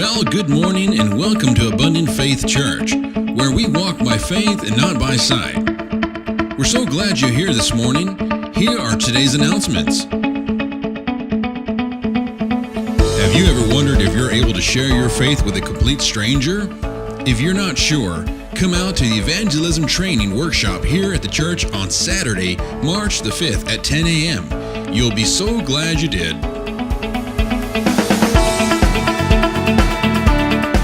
Well, good morning and welcome to Abundant Faith Church, where we walk by faith and not by sight. We're so glad you're here this morning. Here are today's announcements. Have you ever wondered if you're able to share your faith with a complete stranger? If you're not sure, come out to the Evangelism Training Workshop here at the church on Saturday, March the 5th at 10 a.m. You'll be so glad you did.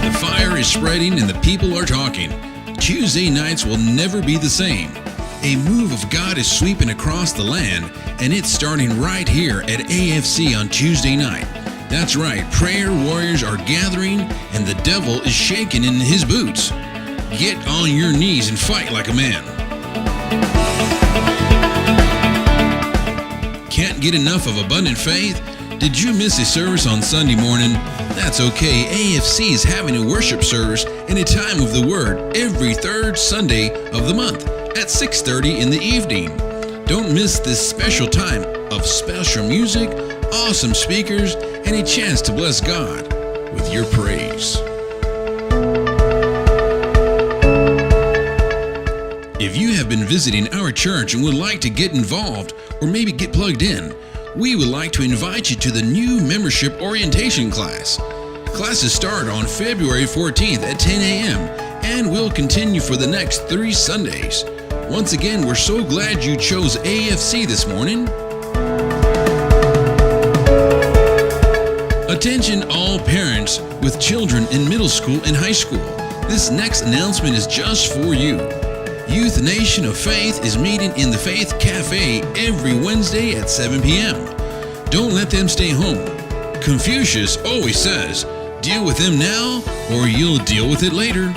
The fire is spreading and the people are talking. Tuesday nights will never be the same. A move of God is sweeping across the land, and it's starting right here at AFC on Tuesday night. That's right, prayer warriors are gathering, and the devil is shaking in his boots. Get on your knees and fight like a man. Can't get enough of abundant faith? Did you miss a service on Sunday morning? That's okay. AFC is having a worship service and a time of the Word every third Sunday of the month at 6:30 in the evening. Don't miss this special time of special music, awesome speakers, and a chance to bless God with your praise. If you have been visiting our church and would like to get involved or maybe get plugged in, we would like to invite you to the new membership orientation class. Classes start on February 14th at 10 a.m. and will continue for the next 3 Sundays. Once again, we're so glad you chose AFC this morning. Attention all parents with children in middle school and high school. This next announcement is just for you. Youth Nation of Faith is meeting in the Faith Cafe every Wednesday at 7 p.m. Don't let them stay home. Confucius always says, deal with them now or you'll deal with it later.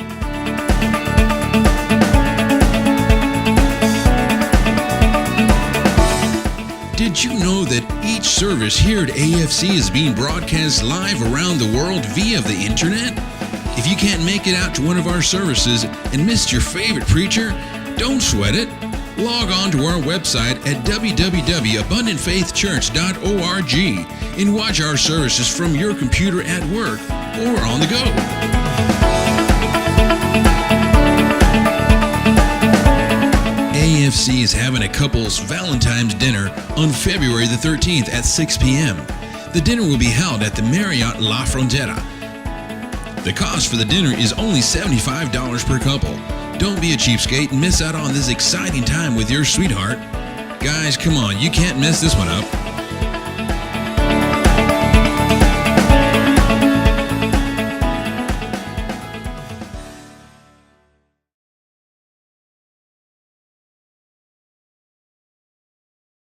Did you know that each service here at AFC is being broadcast live around the world via the internet? If you can't make it out to one of our services and missed your favorite preacher, don't sweat it. Log on to our website at www.abundantfaithchurch.org and watch our services from your computer at work or on the go. AFC is having a couple's Valentine's dinner on February the 13th at 6 p.m. The dinner will be held at the Marriott La Frontera. The cost for the dinner is only $75 per couple. Don't be a cheapskate and miss out on this exciting time with your sweetheart. Guys, come on, you can't mess this one up.